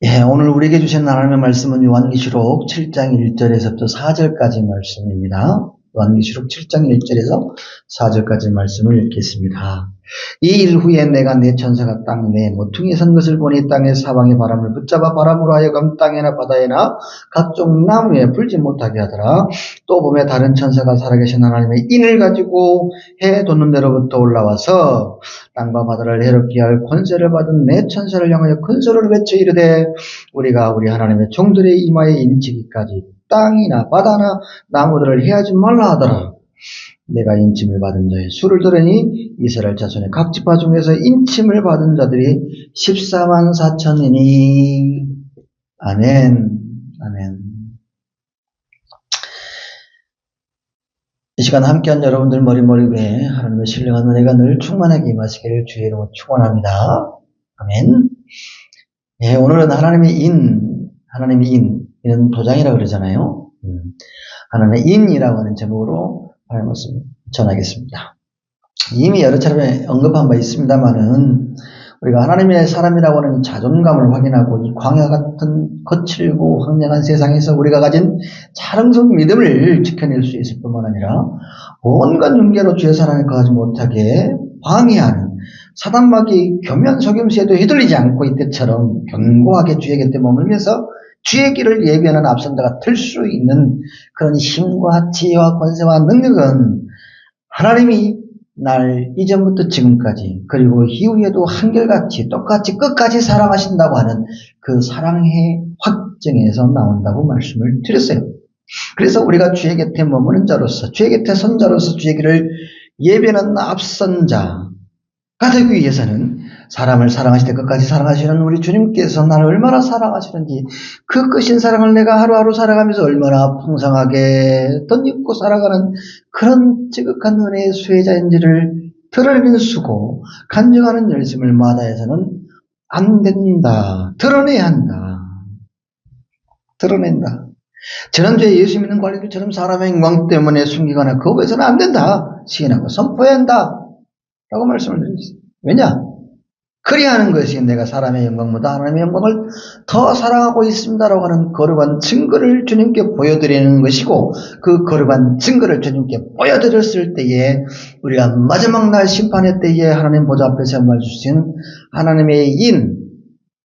예, 오늘 우리에게 주신 하나님의 말씀은 요한계시록 7장 1절에서부터 4절까지 말씀입니다. 요한계시록 7장 1절에서 4절까지 말씀을 읽겠습니다. 이 일 후에 내가 내 천사가 땅 내 모퉁이에 선 것을 보니 땅의 사방의 바람을 붙잡아 바람으로 하여금 땅에나 바다에나 각종 나무에 불지 못하게 하더라. 또 보매 다른 천사가 살아계신 하나님의 인을 가지고 해 돋는 데로부터 올라와서 땅과 바다를 해롭게 할 권세를 받은 내 천사를 향하여 큰 소리를 외쳐 이르되 우리가 우리 하나님의 종들의 이마에 인치기까지 땅이나 바다나 나무들을 해하지 말라 하더라. 내가 인침을 받은 자의 수를 들으니 이스라엘 자손의 각 지파 중에서 인침을 받은 자들이 14만 4천이니 아멘. 아멘. 이 시간 함께한 여러분들 머리 위에 하나님의 신령한 은혜가 늘 충만하게 임하시기를 주의 이름으로 축원합니다. 아멘. 예, 오늘은 하나님의 인은 도장이라고 그러잖아요. 하나님의 인이라고 하는 제목으로 하나님의 말씀 전하겠습니다. 이미 여러 차례 언급한 바 있습니다만은 우리가 하나님의 사람이라고 하는 자존감을 확인하고 이 광야 같은 거칠고 황량한 세상에서 우리가 가진 자랑스러운 믿음을 지켜낼 수 있을 뿐만 아니라 온갖 윤계로 주의 사랑을 거하지 못하게 방해하는 사단마귀 교면 속임수에도 휘둘리지 않고 이때처럼 견고하게 주의 곁에 머물면서 주의 길을 예비하는 앞선자가 될 수 있는 그런 힘과 지혜와 권세와 능력은 하나님이 날 이전부터 지금까지 그리고 이후에도 한결같이 똑같이 끝까지 사랑하신다고 하는 그 사랑의 확증에서 나온다고 말씀을 드렸어요. 그래서 우리가 주의 곁에 머무는 자로서 주의 곁에 선 자로서 주의 길을 예배하는 앞선 자가 되기 위해서는 사람을 사랑하실 때 끝까지 사랑하시는 우리 주님께서 나를 얼마나 사랑하시는지 그 끝인 사랑을 내가 하루하루 살아가면서 얼마나 풍성하게 덧입고 살아가는 그런 지극한 은혜의 수혜자인지를 드러내는 수고 간증하는 열심을 마다해서는 안 된다. 드러내야 한다. 드러낸다. 지난주에 예수 믿는 관리들처럼 사람의 영광 때문에 숨기거나 거부해서는 안 된다. 시인하고 선포해야 한다. 라고 말씀을 드렸어요. 왜냐? 그리하는 것이 내가 사람의 영광보다 하나님의 영광을 더 사랑하고 있습니다라고 하는 거룩한 증거를 주님께 보여드리는 것이고 그 거룩한 증거를 주님께 보여드렸을 때에 우리가 마지막 날 심판의 때에 하나님 보좌 앞에 세움을 주신 하나님의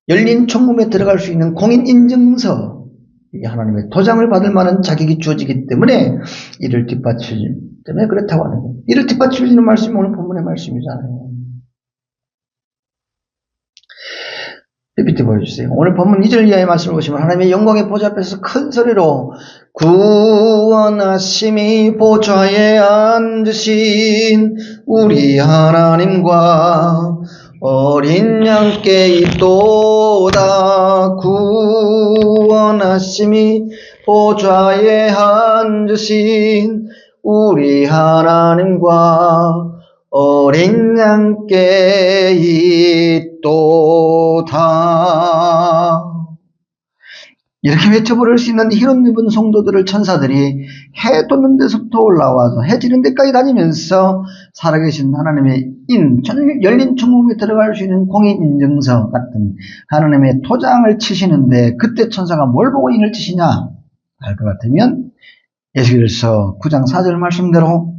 열린 총문에 들어갈 수 있는 공인인증서 하나님의 도장을 받을 만한 자격이 주어지기 때문에 이를 뒷받치기 때문에 그렇다고 하는 거예요. 이를 뒷받치는 말씀이 오늘 본문의 말씀이잖아요. PPT 보여주세요. 오늘 본문 2절 이하의 말씀을 보시면 하나님의 영광의 보좌 앞에서 큰 소리로 구원하심이 보좌에 앉으신 우리 하나님과 어린 양께 있도다. 구원하심이 보좌에 앉으신 우리 하나님과 어린 양께 있도다. 이렇게 외쳐부를 수 있는 희름 입은 성도들을 천사들이 해 돋는 데서부터 올라와서 해 지는 데까지 다니면서 살아계신 하나님의 열린 총문에 들어갈 수 있는 공인인증서 같은 하나님의 도장을 치시는데 그때 천사가 뭘 보고 인을 치시냐 알 것 같으면 에스겔서 9장 4절 말씀대로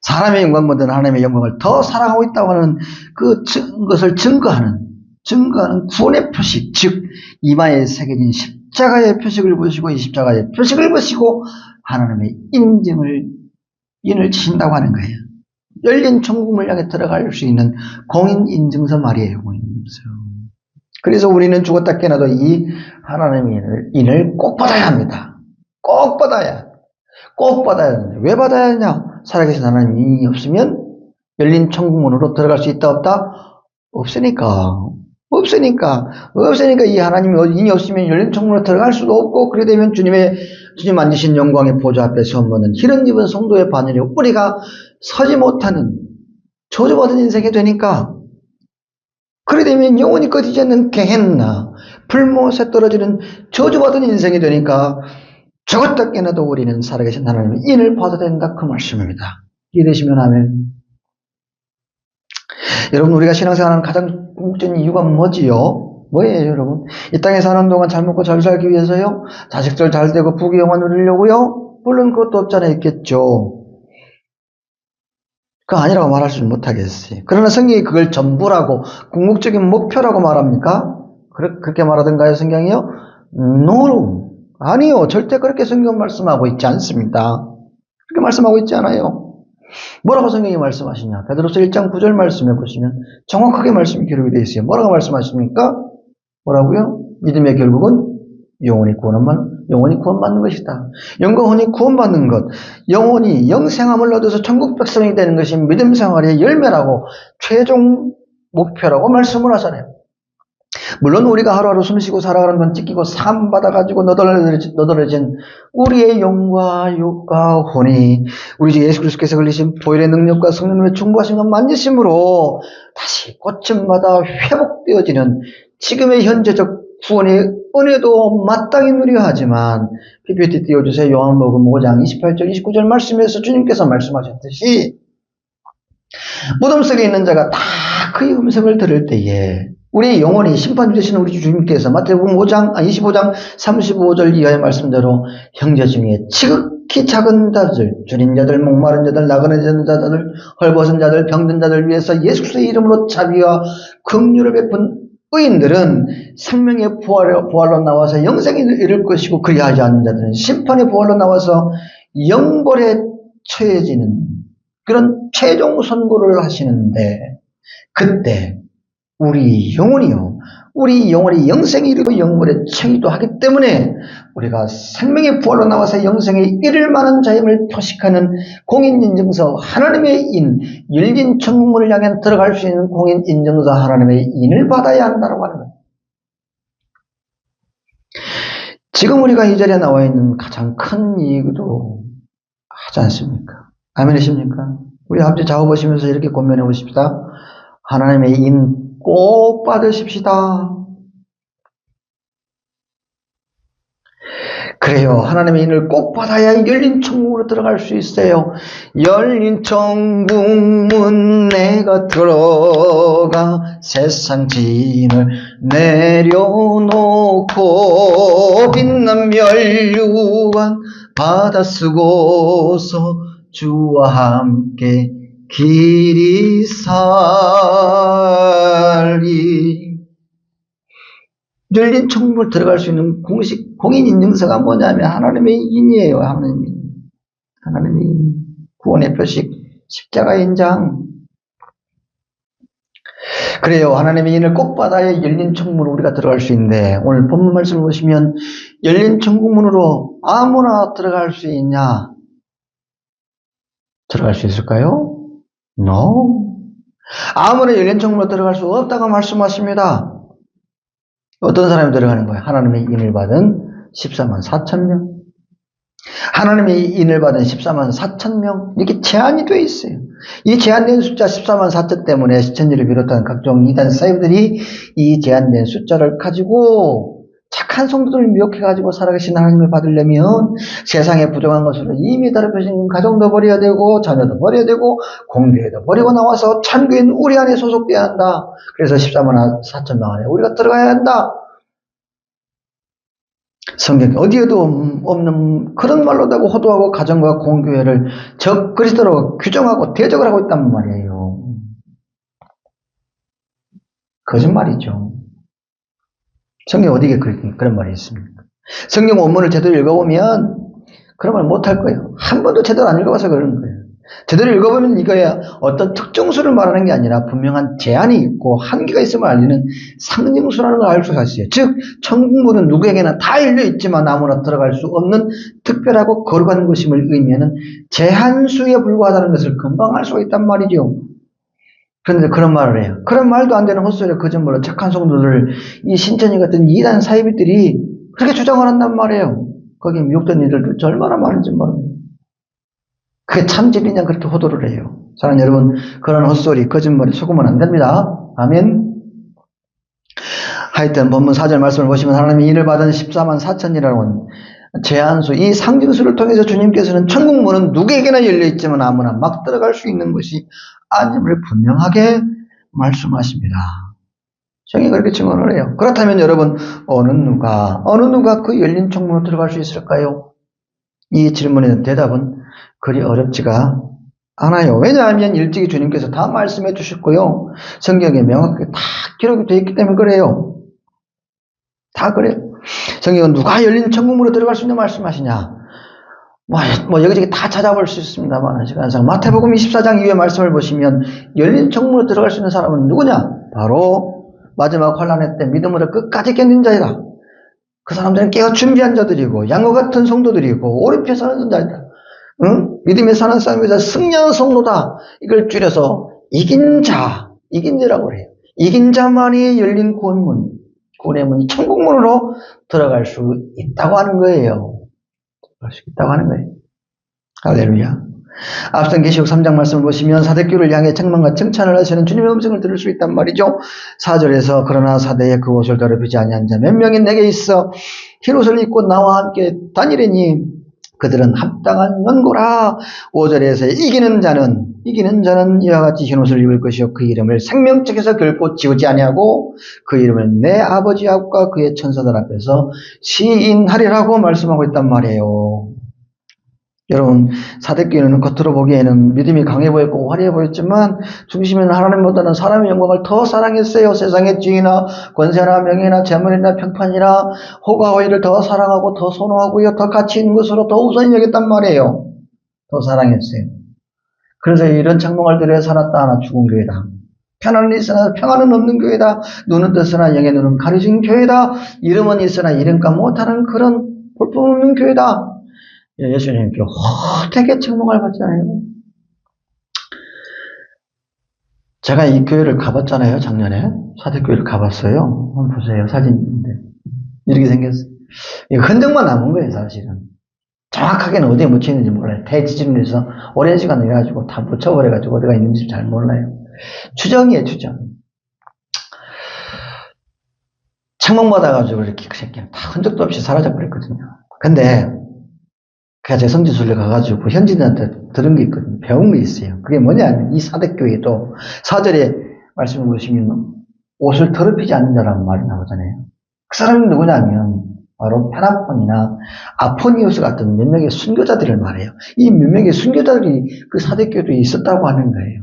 사람의 영광보다는 하나님의 영광을 더 사랑하고 있다고 하는 그것을 증거하는 구원의 표식, 즉 이마에 새겨진 십자가의 표식을 보시고 이 십자가의 표식을 보시고 하나님의 인을 치신다고 하는 거예요. 열린 천국을 향해 들어갈 수 있는 공인인증서 말이에요. 공인인증서. 그래서 우리는 죽었다 깨어나도 이 하나님의 인을 꼭 받아야 합니다. 꼭 받아야 하는데 왜 받아야 하냐? 살아계신 하나님 인이 없으면 열린 천국문으로 들어갈 수 있다 없다? 없으니까 이 하나님의 인이 없으면 열린 천국문으로 들어갈 수도 없고 그래 되면 주님 앉으신 영광의 보좌 앞에 서면은 희름 입은 성도의 반열에 우리가 서지 못하는 저주받은 인생이 되니까 그래 되면 영원히 꺼지지 않는 게헨나 불못에 떨어지는 저주받은 인생이 되니까 죽었다 깨어나도 우리는 살아계신 하나님의 인을 받아야 된다 그 말씀입니다. 이해되시면 아멘. 여러분 우리가 신앙생활하는 가장 궁극적인 이유가 뭐지요? 뭐예요, 여러분? 이 땅에 사는 동안 잘 먹고 잘 살기 위해서요? 자식들 잘 되고 부귀영화 누리려고요? 물론 그것도 없잖아 있겠죠. 그거 아니라고 말할 수는 못하겠어요. 그러나 성경이 그걸 전부라고 궁극적인 목표라고 말합니까? 그렇게 말하던가요, 성경이요? No. 아니요. 절대 그렇게 성경 말씀하고 있지 않습니다. 그렇게 말씀하고 있지 않아요. 뭐라고 성경이 말씀하시냐? 베드로서 1장 9절 말씀해 보시면 정확하게 말씀이 기록이 되어 있어요. 뭐라고 말씀하십니까? 뭐라고요? 믿음의 결국은 영원히 구원받는 것이다. 영원히 구원받는 것, 영원히 영생함을 얻어서 천국 백성이 되는 것이 믿음 생활의 열매라고 최종 목표라고 말씀을 하잖아요. 물론 우리가 하루하루 숨쉬고 살아가는 건 찢기고 삶 받아가지고 너덜너덜해진 우리의 영과 육과 혼이 우리 주 예수 그리스도께서 흘리신 보혈의 능력과 성령의 충부하신 것 만지심으로 다시 꽃쯤마다 회복되어지는 지금의 현재적 구원의 은혜도 마땅히 누려야 하지만 PPT 띄워주세요. 요한복음 5장 28절 29절 말씀에서 주님께서 말씀하셨듯이 무덤 속에 있는 자가 다 그의 음성을 들을 때에 우리 영혼이 심판 주시는 우리 주님께서 마태복음 25장 35절 이하의 말씀대로 형제 중에 지극히 작은 자들, 줄인 자들, 목마른 자들, 나그네진 자들, 헐벗은 자들, 병든 자들 위해서 예수 그리스도의 이름으로 자비와 긍휼을 베푼 의인들은 생명의 부활로 나와서 영생에 이를 것이고 그리하지 않는 자들은 심판의 부활로 나와서 영벌에 처해지는 그런 최종 선고를 하시는데 그때 우리 영혼이 영생에 이르고 영벌에 처하기도 하기 때문에 우리가 생명의 부활로 나와서 영생에 이를 만한 자임을 표식하는 공인인증서 하나님의 인, 열린 천국문을 향해 들어갈 수 있는 공인인증서 하나님의 인을 받아야 한다고 하는 거예요. 지금 우리가 이 자리에 나와 있는 가장 큰 이유도 하지 않습니까? 아멘이십니까? 우리 함께 좌우 보시면서 이렇게 고민해 보십시다. 하나님의 인 꼭 받으십시다. 그래요. 하나님의 인을 꼭 받아야 열린 천국으로 들어갈 수 있어요. 열린 천국문 내가 들어가 세상 짐을 내려놓고 빛난 멸류관 받아 쓰고서 주와 함께 길이 살리. 열린 천국을 들어갈 수 있는 공인인증서가 뭐냐면 하나님의 인이에요. 하나님의 구원의 표식, 십자가의 인장. 그래요. 하나님의 인을 꼭 받아야 열린 천국으로 우리가 들어갈 수 있는데 오늘 본문 말씀을 보시면 열린 천국문으로 아무나 들어갈 수 있냐? 들어갈 수 있을까요? No. 아무나 열린 천국으로 들어갈 수 없다고 말씀하십니다. 어떤 사람이 들어가는 거예요? 하나님의 인을 받은 14만 4천 명. 하나님의 인을 받은 14만 4천 명. 이렇게 제한이 되어 있어요. 이 제한된 숫자 14만 4천 때문에 시천지를 비롯한 각종 이단 사이브들이 이 제한된 숫자를 가지고 착한 성도들을 미혹해가지고 살아계신 하나님을 받으려면 세상에 부정한 것으로 이미 더럽혀진 가정도 버려야 되고 자녀도 버려야 되고 공교회도 버리고 나와서 참교인 우리 안에 소속돼야 한다. 그래서 14만 4천 명 안에 우리가 들어가야 한다. 성경에 어디에도 없는 그런 말로다고 호도하고 가정과 공교회를 적 그리스도로 규정하고 대적을 하고 있단 말이에요. 거짓말이죠. 성경 어디에 그런 말이 있습니까? 성경 원문을 제대로 읽어보면 그런 말 못할 거예요. 한 번도 제대로 안 읽어봐서 그러는 거예요. 제대로 읽어보면 이거야 어떤 특정수를 말하는 게 아니라 분명한 제한이 있고 한계가 있음을 알리는 상징수라는 걸 알 수가 있어요. 즉 천국문은 누구에게나 다 열려있지만 아무나 들어갈 수 없는 특별하고 거룩한 것임을 의미하는 제한수에 불과하다는 것을 금방 알 수가 있단 말이죠. 그런데 그런 말을 해요. 그런 말도 안 되는 헛소리를 거짓말로 착한 성도들, 이 신천지 같은 이단 사이비들이 그렇게 주장을 한단 말이에요. 거기에 미혹된 이들도 얼마나 많은지 모릅니다. 그게 참질이냐 그렇게 호도를 해요. 사랑하는 여러분, 그런 헛소리, 거짓말에 속으면 안 됩니다. 아멘. 하여튼 본문 4절 말씀을 보시면 하나님이 인을 받은 14만 4천이라는 제한수, 이 상징수를 통해서 주님께서는 천국문은 누구에게나 열려있지만 아무나 막 들어갈 수 있는 것이 아님을 분명하게 말씀하십니다. 성경이 그렇게 증언을 해요. 그렇다면 여러분, 어느 누가 그 열린 창문으로 들어갈 수 있을까요? 이 질문에 대답은 그리 어렵지가 않아요. 왜냐하면 일찍이 주님께서 다 말씀해 주셨고요. 성경에 명확하게 다 기록이 되어 있기 때문에 그래요. 다 그래요. 성경은 누가 열린 천국문으로 들어갈 수 있는 말씀하시냐? 여기저기 다 찾아볼 수 있습니다만, 시간상 마태복음 24장 이후의 말씀을 보시면 열린 천국문으로 들어갈 수 있는 사람은 누구냐? 바로 마지막 환란의 때 믿음으로 끝까지 견딘 자이다. 그 사람들은 깨어 준비한 자들이고 양과 같은 성도들이고 오른편에 사는 자이다. 응? 믿음에 사는 싸움에서 승리한 성도다. 이걸 줄여서 이긴 자라고 해요. 이긴 자만이 열린 구원의 문이 천국문으로 들어갈 수 있다고 하는 거예요. 들어갈 수 있다고 하는 거예요. 할렐루야. 앞선 계시록 3장 말씀을 보시면 사대교를 향해 책망과 칭찬을 하시는 주님의 음성을 들을 수 있단 말이죠. 4절에서 그러나 사대에 그 옷을 더럽히지 아니한 자 몇 명이 내게 있어 흰옷을 입고 나와 함께 다니리니 그들은 합당한 연고라. 5절에서 이기는 자는 이와 같이 흰옷을 입을 것이요 그 이름을 생명책에서 결코 지우지 아니하고 그 이름을 내 아버지 앞과 그의 천사들 앞에서 시인하리라고 말씀하고 있단 말이에요. 여러분, 사대교회는 겉으로 보기에는 믿음이 강해 보였고 화려해 보였지만 중심에는 하나님보다는 사람의 영광을 더 사랑했어요. 세상의 지위나 권세나 명예나 재물이나 평판이나 호가호의를 더 사랑하고 더 선호하고요. 더 가치 있는 것으로 더 우선히 여겼단 말이에요. 더 사랑했어요. 그래서 이런 책망을 들여 살았다 하나 죽은 교회다. 편안은 있으나 평안은 없는 교회다. 눈은 뜨으나 영의 눈은 가려진 교회다. 이름은 있으나 이름과 못하는 그런 볼품없는 교회다. 예수님께 어떻게 책망을 받잖아요. 제가 이 교회를 가봤잖아요. 작년에 사대교회를 가봤어요. 한번 보세요. 사진인데 이렇게 생겼어요. 흔적만 남은 거예요. 사실은 정확하게는 어디에 묻혀 있는지 몰라요. 대지진에서 오랜 시간 일해가지고 다 묻혀버려가지고 어디가 있는지 잘 몰라요. 추정이에요. 추정. 책망받아가지고 이렇게 그 새끼는 다 흔적도 없이 사라져버렸거든요. 근데 그래서 제 성지순례 가가지고 현지인한테 들은 게 있거든요. 배운 게 있어요. 그게 뭐냐면 이 사대교회도 4절에 말씀을 보시면 옷을 더럽히지 않는 자라는 말이 나오잖아요. 그 사람이 누구냐면 바로 페나폰이나 아포니우스 같은 몇 명의 순교자들을 말해요. 이 몇 명의 순교자들이 그 사대교회에 있었다고 하는 거예요.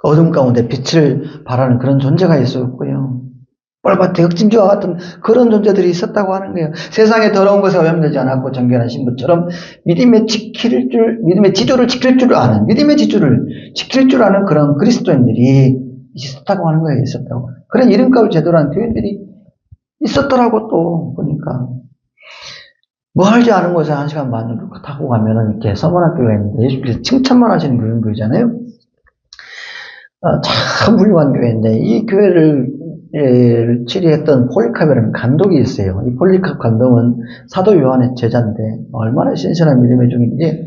어둠 가운데 빛을 발하는 그런 존재가 있었고요. 뻘밭에 흑짐지와 같은 그런 존재들이 있었다고 하는 거예요. 세상에 더러운 것에 오염되지 않았고 정결한 신부처럼 믿음의 지조를 지킬 줄 아는, 믿음의 지조를 지킬 줄 아는 그런 그리스도인들이 있었다고 하는 거예요. 있었다고. 그런 이름값을 제대로 한 교인들이 있었더라고. 또 보니까 멀지 않은 곳에 1시간 반 정도 타고 가면은 이렇게 서문학교가 있는데 예수께서 칭찬만 하시는 그런 교회잖아요. 참 훌륭한 교회인데 이 교회를 치리했던 폴리캅이라는 감독이 있어요. 이 폴리캅 감독은 사도 요한의 제자인데 얼마나 신실한 믿음의 중인지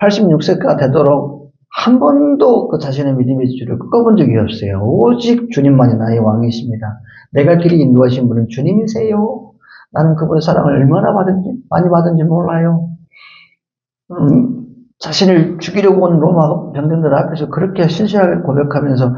86세가 되도록 한 번도 그 자신의 믿음의 지주를 꺾어본 적이 없어요. 오직 주님만이 나의 왕이십니다. 내가 길이 인도하신 분은 주님이세요. 나는 그분의 사랑을 얼마나 많이 받은지 몰라요. 자신을 죽이려고 온 로마 병정들 앞에서 그렇게 신실하게 고백하면서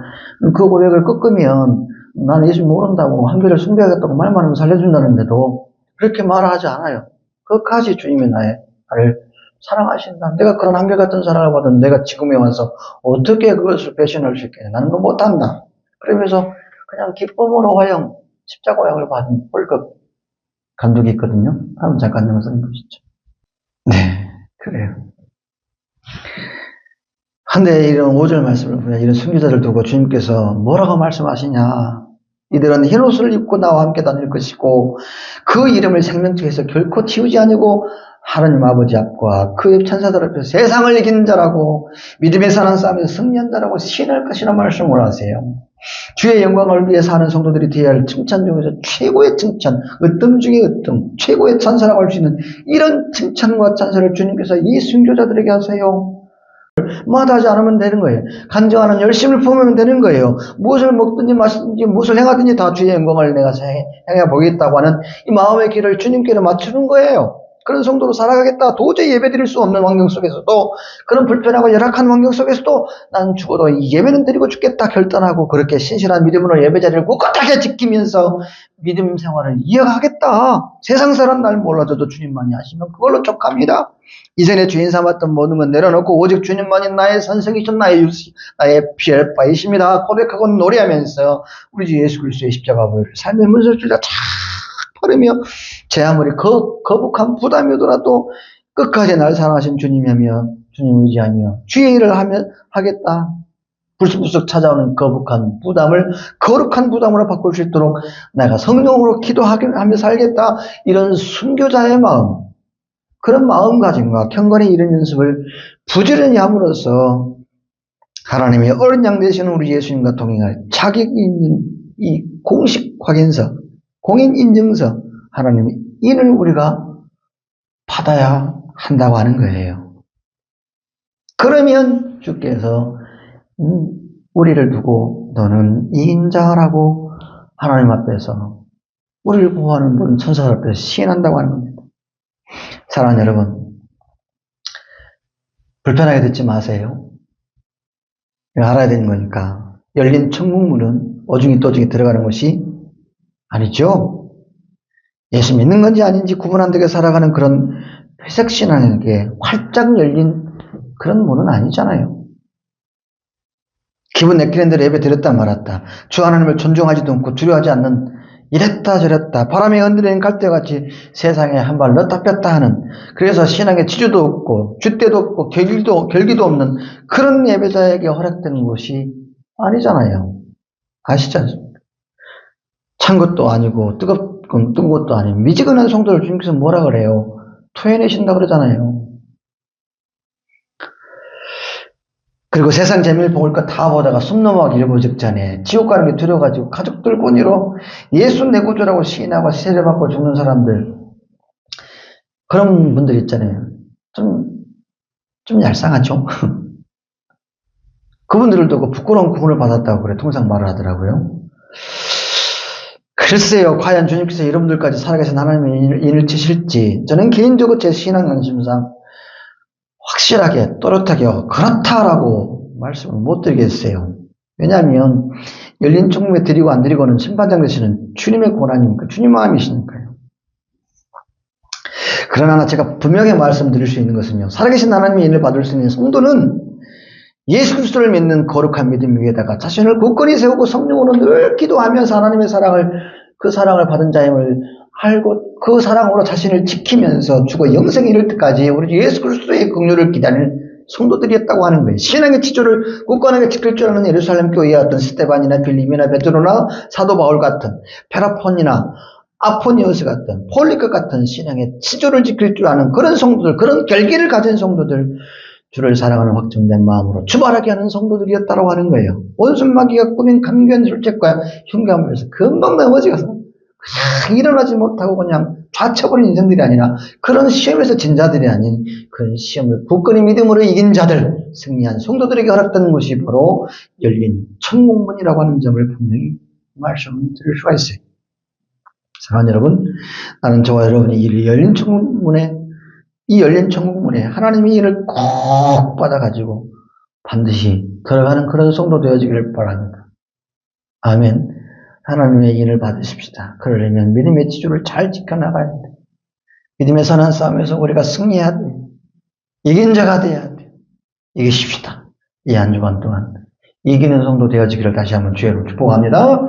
그 고백을 꺾으면 나는 예수 모른다고 한결을 숭배하겠다고 말만 하면 살려준다는데도 그렇게 말하지 않아요. 끝까지 주님이 나를 사랑하신다. 내가 그런 한결같은 사랑을 받은 내가 지금에 와서 어떻게 그것을 배신할 수 있겠냐. 나는 그거 못한다. 그러면서 그냥 기쁨으로 십자가 화형을 받은 폴급 감독이 있거든요. 한번 잠깐 영상 보시죠. 네, 그래요. 한데 이런 5절 말씀을 보면 이런 순교자를 두고 주님께서 뭐라고 말씀하시냐. 이들은 흰옷을 입고 나와 함께 다닐 것이고 그 이름을 생명책에서 결코 지우지 아니고 하나님 아버지 앞과 그의 천사들 앞에서 세상을 이긴 자라고 믿음에 사는 싸움에서 승리한 자라고 시인할 것이라 말씀을 하세요. 주의 영광을 위해서 하는 성도들이 되어야 할 칭찬 중에서 최고의 칭찬, 으뜸 중에 으뜸, 최고의 찬사라고 할 수 있는 이런 칭찬과 찬사를 주님께서 이 순교자들에게 하세요. 마다하지 않으면 되는 거예요. 간증하는 열심을 품으면 되는 거예요. 무엇을 먹든지 마시든지 무엇을 행하든지 다 주의 영광을 내가 행해 보겠다고 하는 이 마음의 길을 주님께로 맞추는 거예요. 그런 성도로 살아가겠다. 도저히 예배드릴 수 없는 환경 속에서도, 그런 불편하고 열악한 환경 속에서도 난 죽어도 예배는 드리고 죽겠다 결단하고 그렇게 신실한 믿음으로 예배 자리를 꿋꿋하게 지키면서 믿음 생활을 이어가겠다. 세상 사람 날 몰라도 주님만이 아시면 그걸로 족합니다. 이전에 주인 삼았던 모든 건 내려놓고 오직 주님만이 나의 선생이신 나의 유시, 나의 피할 바이십니다 고백하고 노래하면서 우리 주 예수 그리스도의 십자가를 삶의 문서줄자 착 바르며 제 아무리 거북한 부담이 오더라도 끝까지 날 사랑하신 주님이며 주님 의지하며 주의 일을 하겠다. 불쑥불쑥 찾아오는 거북한 부담을 거룩한 부담으로 바꿀 수 있도록 내가 성령으로 기도하며 살겠다. 이런 순교자의 마음, 그런 마음가짐과 경건의 이런 연습을 부지런히 함으로써 하나님의 어린 양 되시는 우리 예수님과 동행할 자격이 있는 이 공식 확인서, 공인 인증서, 하나님의 인을 우리가 받아야 한다고 하는 거예요. 그러면 주께서 우리를 두고 너는 이인자라고 하나님 앞에서 우리를 보호하는 모든 천사들 앞에서 시인한다고 하는 겁니다. 사랑하는 여러분, 불편하게 듣지 마세요. 알아야 되는 거니까. 열린 천국문은 어중이 또중이 들어가는 것이 아니죠. 예수 믿는 건지 아닌지 구분 안 되게 살아가는 그런 회색 신앙에게 활짝 열린 그런 문은 아니잖아요. 기분 내키는 대로 예배 드렸다 말았다. 주 하나님을 존중하지도 않고 두려워하지 않는 이랬다 저랬다 바람에 흔들리는 갈대같이 세상에 한 발 넣었다 뺐다 하는, 그래서 신앙에 지주도 없고 줏대도 없고 결기도 없는 그런 예배자에게 허락되는 것이 아니잖아요. 아시지 않습니까? 찬 것도 아니고 뜨겁고 뜬 것도 아니고 미지근한 성도를 주님께서 뭐라 그래요? 토해내신다 그러잖아요. 그리고 세상 재미를 볼 것 다 보다가 숨 넘어가기 일보 직전에 지옥 가는 게 두려워가지고 가족들 권위로 예수 내 구주라고 시인하고 세례받고 죽는 사람들, 그런 분들 있잖아요. 좀 얄쌍하죠? 그분들을 두고 부끄러운 구원을 받았다고 그래 통상 말을 하더라고요. 글쎄요, 과연 주님께서 여러분들까지 살아계신 하나님의 인을 치실지 저는 개인적으로 제 신앙 관심상 확실하게 또렷하게 그렇다라고 말씀을 못 드리겠어요. 왜냐하면 열린 천국에 드리고 안 드리고는 심판장 되시는 주님의 권한이니까, 주님 마음이시니까요. 그러나 제가 분명히 말씀드릴 수 있는 것은요, 살아계신 하나님의 인을 받을 수 있는 성도는 예수 그리스도를 믿는 거룩한 믿음 위에다가 자신을 굳건히 세우고 성령으로 늘 기도하면서 하나님의 그 사랑을 받은 자임을 알고 그 사랑으로 자신을 지키면서 죽어 영생에 이를 때까지 우리 예수 그리스도의 긍휼을 기다리는 성도들이었다고 하는 거예요. 신앙의 지조를 굳건하게 지킬 줄 아는 예루살렘 교회에 어떤 스테반이나 빌립이나 베드로나 사도 바울 같은 페라폰이나 아포니오스 같은 폴리크 같은 신앙의 지조를 지킬 줄 아는 그런 성도들, 그런 결기를 가진 성도들, 주를 사랑하는 확정된 마음으로 주말하게 하는 성도들이었다고 하는 거예요. 온순마귀가 꾸민 감견 술책과 흉감에서 금방 넘어지가서 그냥 일어나지 못하고 그냥 좌쳐버린 인생들이 아니라 그런 시험에서 진 자들이 아닌 그런 시험을 굳건히 믿음으로 이긴 자들, 승리한 성도들에게 허락되는 것이 바로 열린 천국문이라고 하는 점을 분명히 말씀드릴 수가 있어요. 사랑하는 여러분, 나는 저와 여러분이 이 열린 천국문에 하나님의 일을 꼭 받아가지고 반드시 들어가는 그런 성도 되어지기를 바랍니다. 아멘. 하나님의 인을 받으십시다. 그러려면 믿음의 지조를 잘 지켜나가야 돼. 믿음의 선한 싸움에서 우리가 승리해야 돼. 이긴 자가 돼야 돼. 이기십시다. 이 한 주간 동안 이기는 성도 되어지기를 다시 한번 주의로 축복합니다.